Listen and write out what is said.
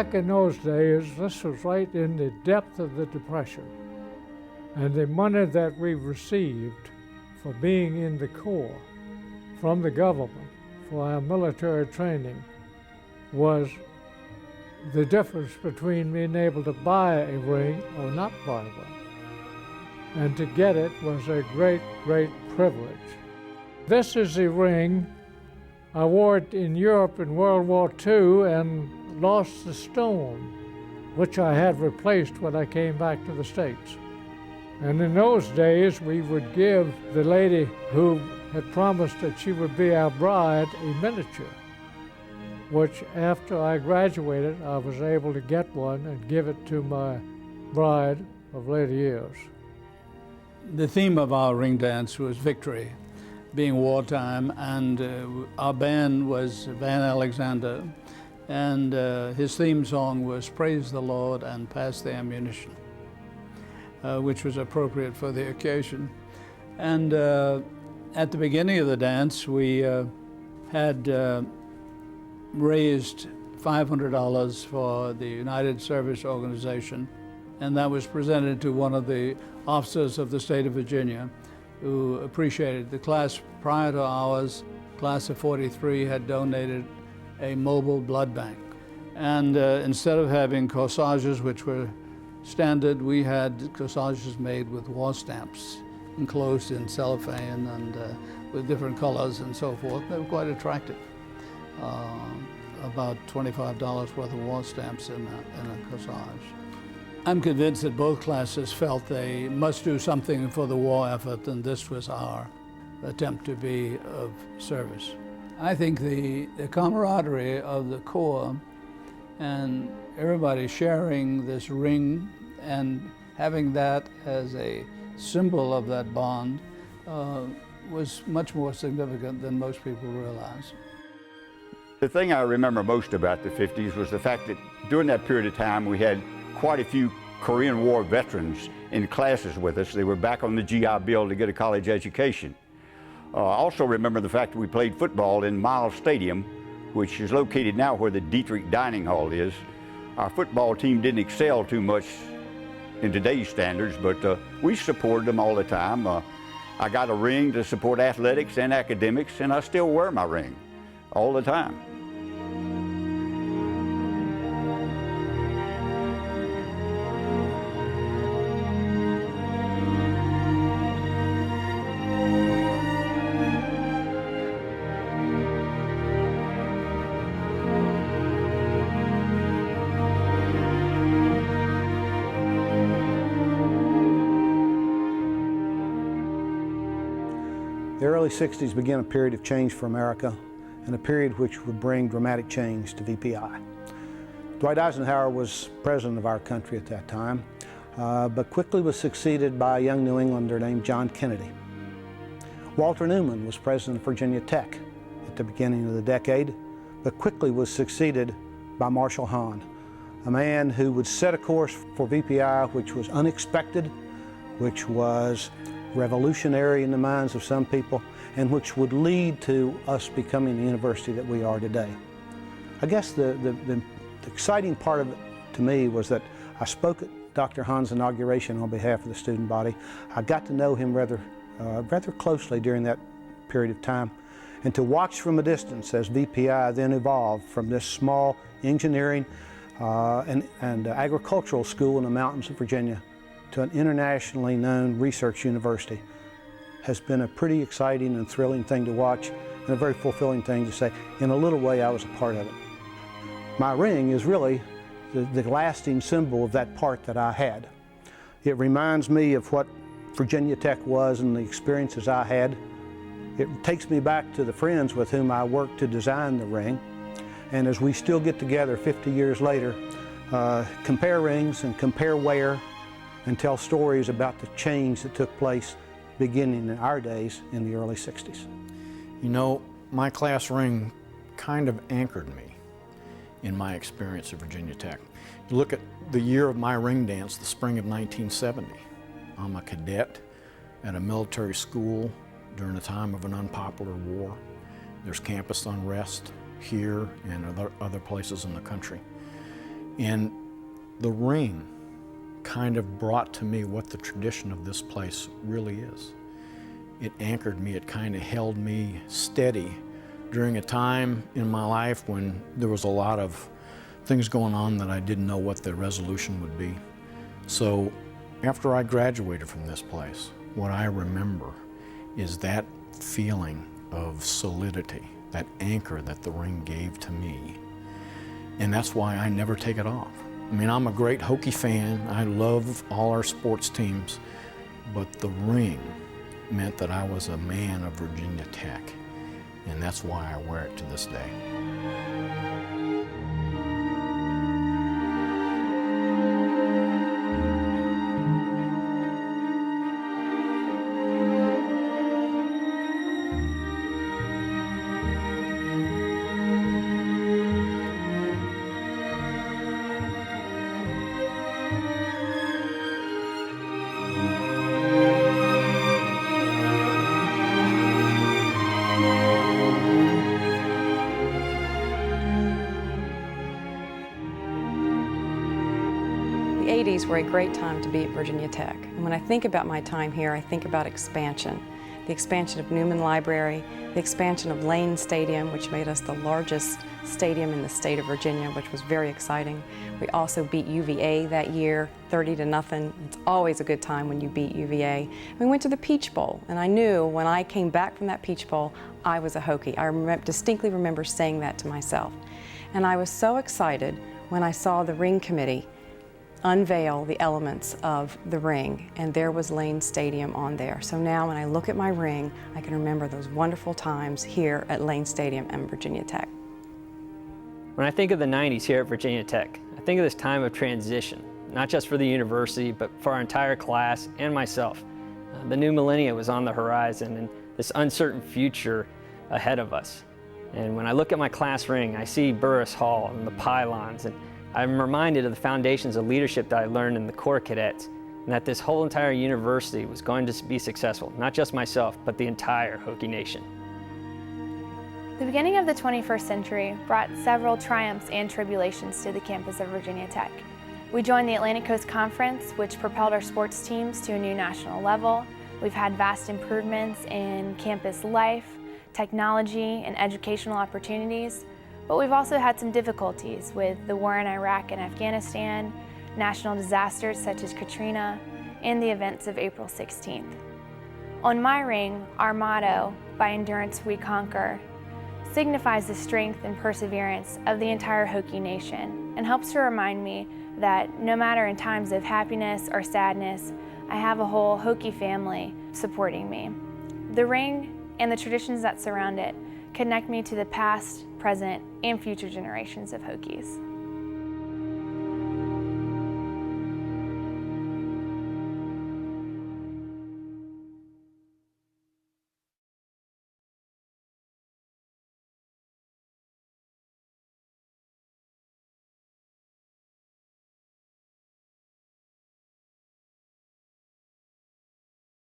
back in those days, this was right in the depth of the Depression. And the money that we received for being in the Corps from the government for our military training was the difference between being able to buy a ring or not buy one. And to get it was a great, great privilege. This is the ring. I wore it in Europe in World War II and lost the stone, which I had replaced when I came back to the States. And in those days, we would give the lady who had promised that she would be our bride a miniature, which after I graduated, I was able to get one and give it to my bride of later years. The theme of our ring dance was victory, being wartime, and our band was Van Alexander, and his theme song was Praise the Lord and Pass the Ammunition, which was appropriate for the occasion. And at the beginning of the dance, we had raised $500 for the United Service Organization, and that was presented to one of the officers of the state of Virginia who appreciated. The class prior to ours, class of 43, had donated a mobile blood bank. And instead of having corsages, which were standard, we had corsages made with war stamps enclosed in cellophane and with different colors and so forth. They were quite attractive. About $25 worth of war stamps in a corsage. I'm convinced that both classes felt they must do something for the war effort, and this was our attempt to be of service. I think the camaraderie of the Corps and everybody sharing this ring and having that as a symbol of that bond was much more significant than most people realize. The thing I remember most about the 50s was the fact that during that period of time we had quite a few Korean War veterans in classes with us. They were back on the GI Bill to get a college education. I also remember the fact that we played football in Miles Stadium, which is located now where the Dietrich Dining Hall is. Our football team didn't excel too much in today's standards, but we supported them all the time. I got a ring to support athletics and academics, and I still wear my ring all the time. The early 60s began a period of change for America, and a period which would bring dramatic change to VPI. Dwight Eisenhower was president of our country at that time, but quickly was succeeded by a young New Englander named John Kennedy. Walter Newman was president of Virginia Tech at the beginning of the decade, but quickly was succeeded by Marshall Hahn, a man who would set a course for VPI which was unexpected, which was revolutionary in the minds of some people, and which would lead to us becoming the university that we are today. I guess the exciting part of it to me was that I spoke at Dr. Hahn's inauguration on behalf of the student body. I got to know him rather closely during that period of time, and to watch from a distance as VPI then evolved from this small engineering and agricultural school in the mountains of Virginia to an internationally known research university has been a pretty exciting and thrilling thing to watch, and a very fulfilling thing to say, in a little way, I was a part of it. My ring is really the lasting symbol of that part that I had. It reminds me of what Virginia Tech was and the experiences I had. It takes me back to the friends with whom I worked to design the ring, and as we still get together 50 years later, compare rings and compare wear, and tell stories about the change that took place beginning in our days in the early 60s. You know, my class ring kind of anchored me in my experience at Virginia Tech. You look at the year of my ring dance, the spring of 1970. I'm a cadet at a military school during a time of an unpopular war. There's campus unrest here and other places in the country. And the ring kind of brought to me what the tradition of this place really is. It anchored me, it kind of held me steady during a time in my life when there was a lot of things going on that I didn't know what the resolution would be. So after I graduated from this place, what I remember is that feeling of solidity, that anchor that the ring gave to me. And that's why I never take it off. I mean, I'm a great Hokie fan. I love all our sports teams, but the ring meant that I was a man of Virginia Tech, and that's why I wear it to this day. The 80s were a great time to be at Virginia Tech. And when I think about my time here, I think about expansion. The expansion of Newman Library, the expansion of Lane Stadium, which made us the largest stadium in the state of Virginia, which was very exciting. We also beat UVA that year, 30-0. It's always a good time when you beat UVA. We went to the Peach Bowl, and I knew when I came back from that Peach Bowl, I was a Hokie. I distinctly remember saying that to myself. And I was so excited when I saw the ring committee unveil the elements of the ring, and there was Lane Stadium on there. So now when I look at my ring, I can remember those wonderful times here at Lane Stadium and Virginia Tech. When I think of the 90s here at Virginia Tech, I think of this time of transition, not just for the university, but for our entire class and myself. The new millennia was on the horizon and this uncertain future ahead of us. And when I look at my class ring, I see Burris Hall and the pylons, and I'm reminded of the foundations of leadership that I learned in the Corps Cadets, and that this whole entire university was going to be successful, not just myself, but the entire Hokie Nation. The beginning of the 21st century brought several triumphs and tribulations to the campus of Virginia Tech. We joined the Atlantic Coast Conference, which propelled our sports teams to a new national level. We've had vast improvements in campus life, technology, and educational opportunities. But we've also had some difficulties with the war in Iraq and Afghanistan, national disasters such as Katrina, and the events of April 16th. On my ring, our motto, "By endurance we conquer," signifies the strength and perseverance of the entire Hokie Nation and helps to remind me that no matter in times of happiness or sadness, I have a whole Hokie family supporting me. The ring and the traditions that surround it connect me to the past, present, and future generations of Hokies.